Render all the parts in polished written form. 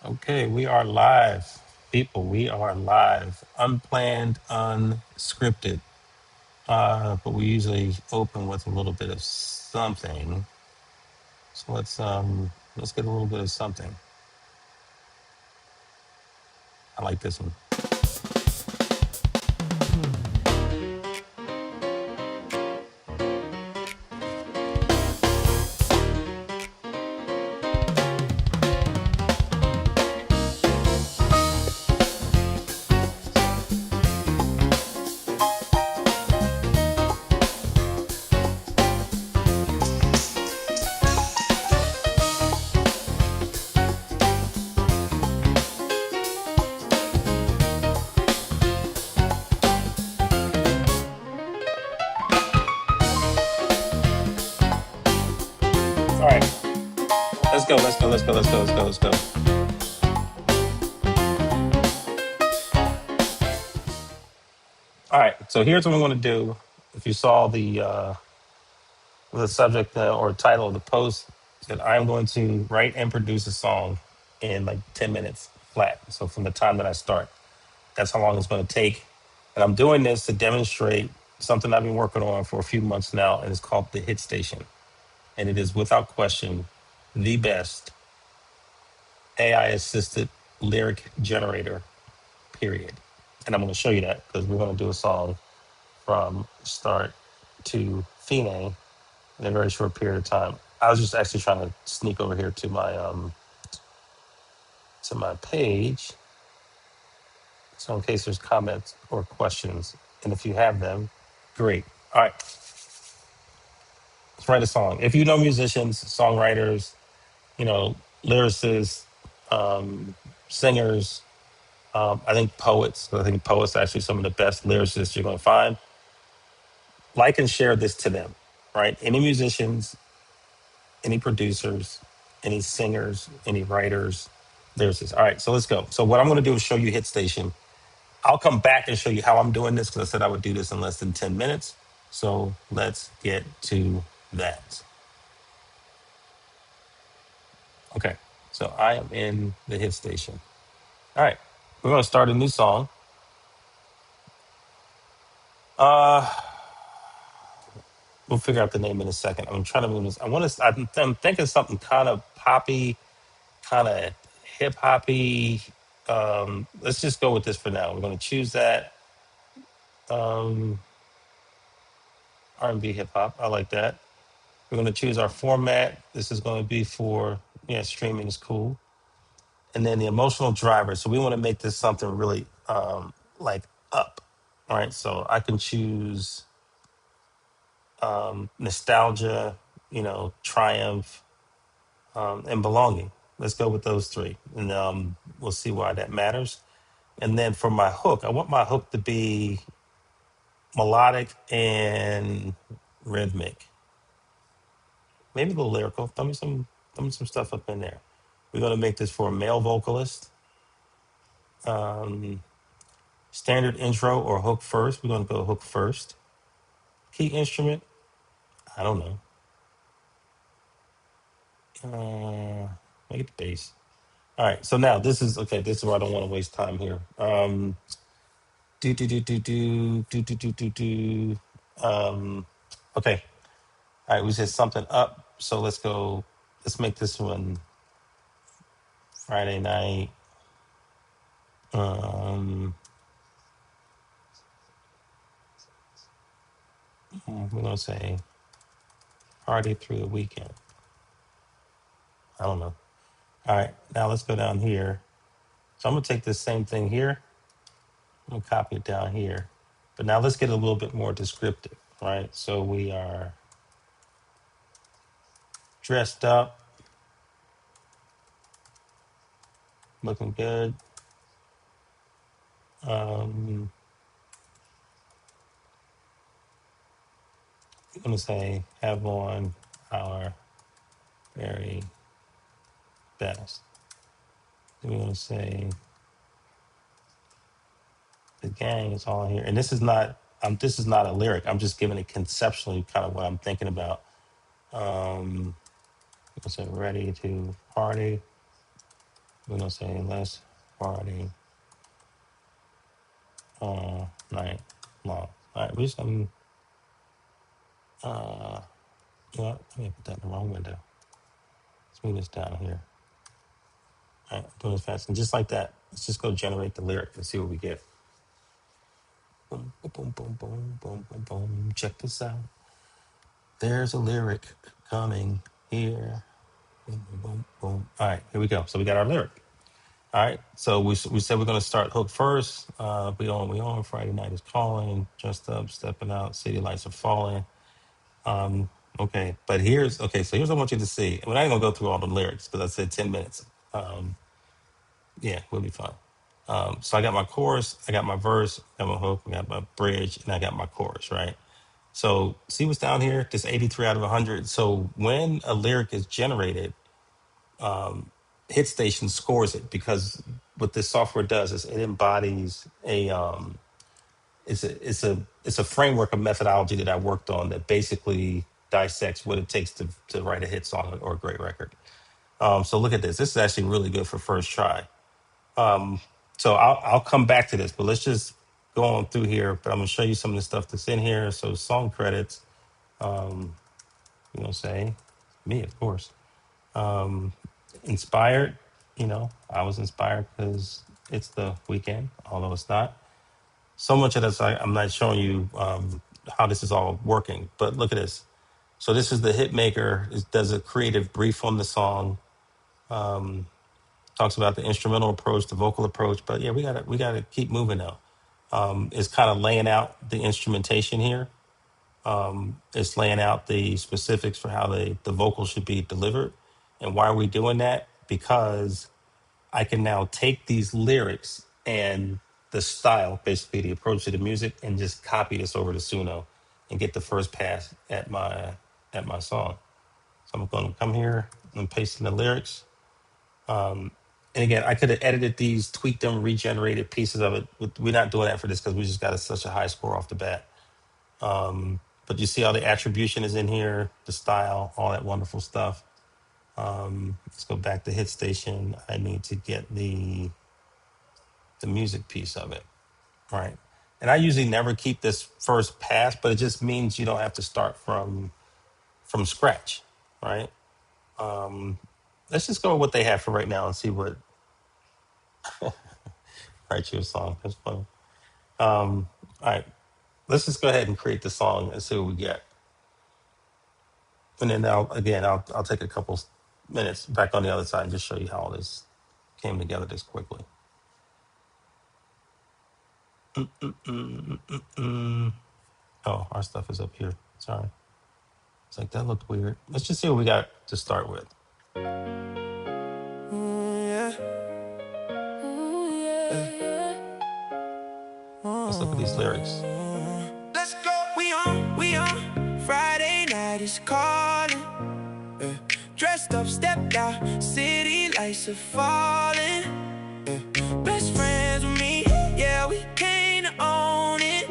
Okay, we are live. People, we are live. Unplanned, unscripted. But we usually open with a little bit of something. So let's get a little bit of something. I like this one. All right. Let's go, let's go, let's go, let's go, let's go, let's go. All right. So here's what I'm gonna do. If you saw the subject or title of the post, that I'm going to write and produce a song in like 10 minutes flat. So from the time that I start. That's how long it's going to take. And I'm doing this to demonstrate something I've been working on for a few months now, and it's called the Hit Station. And it is without question the best AI assisted lyric generator, period. And I'm going to show you that because we're going to do a song from start to fine in a very short period of time. I was just actually trying to sneak over here to my page. So in case there's comments or questions, and if you have them, great. All right, let's write a song. If you know musicians, songwriters, you know, lyricists, um, singers, I think poets. I think poets are actually some of the best lyricists you're going to find. Like and share this to them, right? Any musicians, any producers, any singers, any writers, lyricists. All right, so let's go. So what I'm going to do is show you Hit Station. I'll come back and show you how I'm doing this because I said I would do this in less than 10 minutes. So let's get to that. Okay, so I am in the Hit Station. All right, we're going to start a new song. Uh, we'll figure out the name in a second. I'm trying to move this. I'm thinking something kind of poppy, kind of hip hoppy. Let's just go with this for now. We're going to choose that. Um, R&B hip hop. I like that. We're going to choose our format. This is going to be for, yeah, streaming is cool. And then the emotional driver. So we want to make this something really like up. All right. So I can choose nostalgia, triumph, and belonging. Let's go with those three. And we'll see why that matters. And then for my hook, I want my hook to be melodic and rhythmic. Maybe a little lyrical. Throw me some stuff up in there. We're gonna make this for a male vocalist. Um, Standard intro or hook first. We're gonna go hook first. Key instrument. I don't know. Make it the bass. All right. So now this is okay. This is where I don't want to waste time here. Do do do do do do do do do do. Okay. All right. We said something up. So let's go. Let's make this one Friday night. Um, we're gonna say party through the weekend. I don't know. All right, now let's go down here. So I'm gonna take this same thing here. I'm gonna copy it down here. But now let's get a little bit more descriptive, right? So we are dressed up, looking good. Um, I'm gonna say have on our very best. Then we're gonna say the gang is all here. And this is not a lyric. I'm just giving it conceptually kind of what I'm thinking about. Um, so ready to party. We're gonna say last Friday night long. All right, we're just gonna you know what? Let me put that in the wrong window. Let's move this down here. All right, doing it fast. And just like that, let's just go generate the lyric and see what we get. Boom, boom, boom, boom, boom, boom, boom, boom. Check this out. There's a lyric coming here. Boom, boom, boom, boom. All right, here we go. So we got our lyric. All right. So we said we're gonna start hook first. We on. Friday night is calling. Dressed up, stepping out. City lights are falling. Okay, but here's what I want you to see. We're not even gonna go through all the lyrics because I said 10 minutes. Yeah, we'll be fine. So I got my chorus, I got my verse, I got my hook, I got my bridge, and I got my chorus, right? So see what's down here? This 83 out of 100. So when a lyric is generated, HitStation scores it because what this software does is it embodies it's a framework of methodology that I worked on that basically dissects what it takes to write a hit song or a great record. So look at this. This is actually really good for first try. So I'll come back to this, but let's just go on through here. But I'm gonna show you some of the stuff that's in here. So song credits, say me, of course. Inspired, I was inspired because it's the weekend, although it's not. So much of this I'm not showing you how this is all working. But look at this. So this is the hit maker. It does a creative brief on the song. Talks about the instrumental approach, the vocal approach. But yeah, we gotta keep moving now. It's kind of laying out the instrumentation here. It's laying out the specifics for how the vocal should be delivered. And why are we doing that? Because I can now take these lyrics and the style, basically the approach to the music, and just copy this over to Suno and get the first pass at my song. So I'm going to come here and paste in the lyrics. And again, I could have edited these, tweaked them, regenerated pieces of it. But we're not doing that for this because we just got such a high score off the bat. But you see all the attribution is in here, the style, all that wonderful stuff. Let's go back to Hit Station. I need to get the music piece of it, right? And I usually never keep this first pass, but it just means you don't have to start from scratch, right? Let's just go with what they have for right now and see what write you a song. That's funny. All right, let's just go ahead and create the song and see what we get. And then I'll take a couple minutes back on the other side and just show you how all this came together this quickly. Oh, our stuff is up here. Sorry. It's like that looked weird. Let's just see what we got to start with. Let's look at these lyrics. Let's go. We on. Friday night is calling. Dressed up, stepped out. City lights are falling. Best friends with me. Yeah, we came to own it.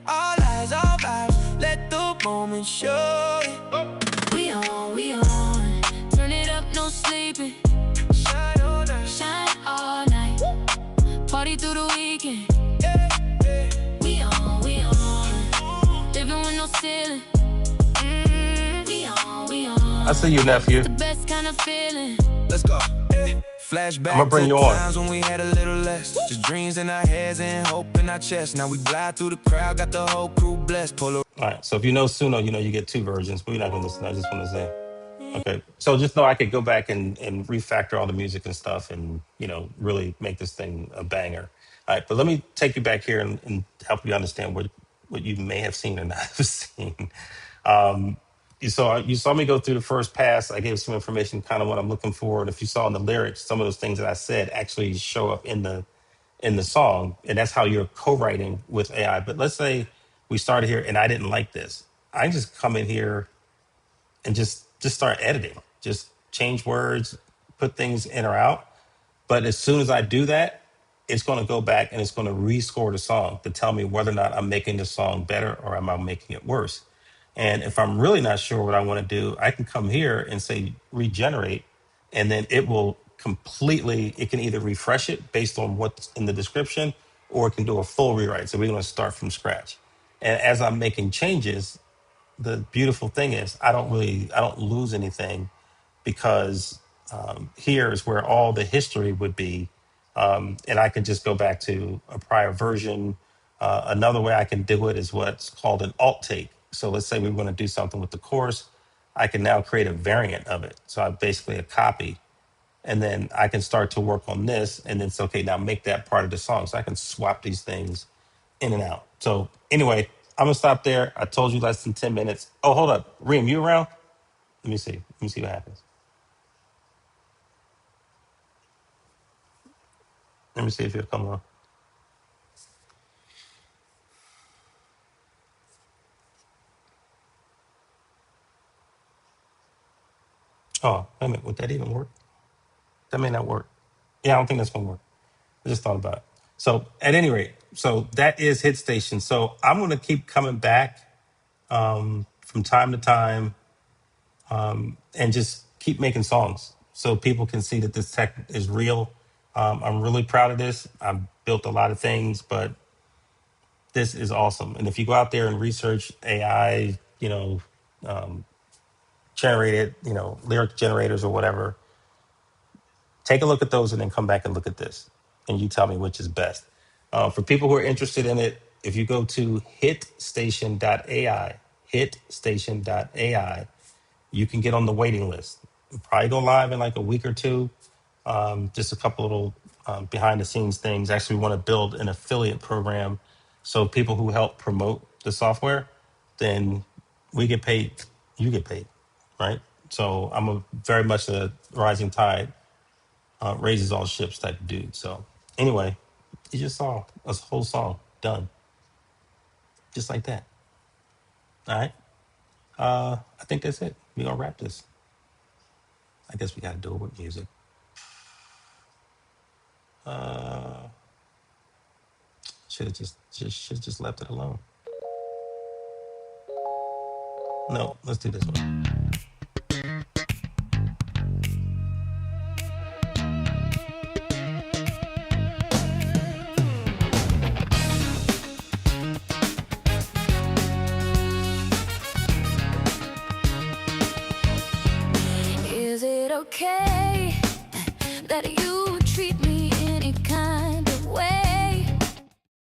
All eyes, all vibes. Let the moment show it. We on. Turn it up, no sleeping. Shine all night. Party through the weekend. We on. Living with no ceiling. We on. I see you, nephew. The best kind of feeling. Let's go. Flashback I'm gonna bring you on. Times when we had a little less. Just dreams in our heads and hope in our chest. Now we glide through the crowd, got the whole crew blessed. All right, so if you know Suno, you know you get two versions, but we're not gonna listen. I just want to say. Okay, so just know I could go back and refactor all the music and stuff and, really make this thing a banger. All right, but let me take you back here and help you understand what you may have seen or not have seen. You saw me go through the first pass. I gave some information, kind of what I'm looking for. And if you saw in the lyrics, some of those things that I said actually show up in the song. And that's how you're co-writing with AI. But let's say we started here and I didn't like this. I just come in here and just start editing, just change words, put things in or out. But as soon as I do that, it's going to go back and it's going to rescore the song to tell me whether or not I'm making the song better or am I making it worse. And if I'm really not sure what I want to do, I can come here and say regenerate, and then it will completely, it can either refresh it based on what's in the description, or it can do a full rewrite. So we're going to start from scratch. And as I'm making changes, the beautiful thing is I don't lose anything, because here is where all the history would be, and I can just go back to a prior version. Another way I can do it is what's called an alt take. So let's say we want to do something with the course. I can now create a variant of it. So I basically a copy, and then I can start to work on this, and then it's okay. Now make that part of the song. So I can swap these things in and out. So anyway, I'm gonna stop there. I told you less than 10 minutes. Oh, hold up, Reem, you around? Let me see. Let me see what happens. Let me see if you'll come on. Oh, wait a minute. Would that even work? That may not work. Yeah, I don't think that's gonna work. I just thought about it. So at any rate, so that is Hit Station. So I'm gonna keep coming back from time to time, and just keep making songs so people can see that this tech is real. I'm really proud of this. I've built a lot of things, but this is awesome. And if you go out there and research AI, generated, lyric generators or whatever, take a look at those and then come back and look at this, and you tell me which is best. For people who are interested in it, if you go to hitstation.ai, hitstation.ai, you can get on the waiting list. It'll probably go live in like a week or two. Just a couple little behind the scenes things. Actually, we want to build an affiliate program, so people who help promote the software, then we get paid, you get paid, right? So I'm a very much a rising tide raises all ships type of dude. So anyway, you just saw a whole song done just like that. All right. I think that's it. We're gonna wrap this. I guess we gotta do it with music. Uh, should have just left it alone. No, let's do this one. Is it okay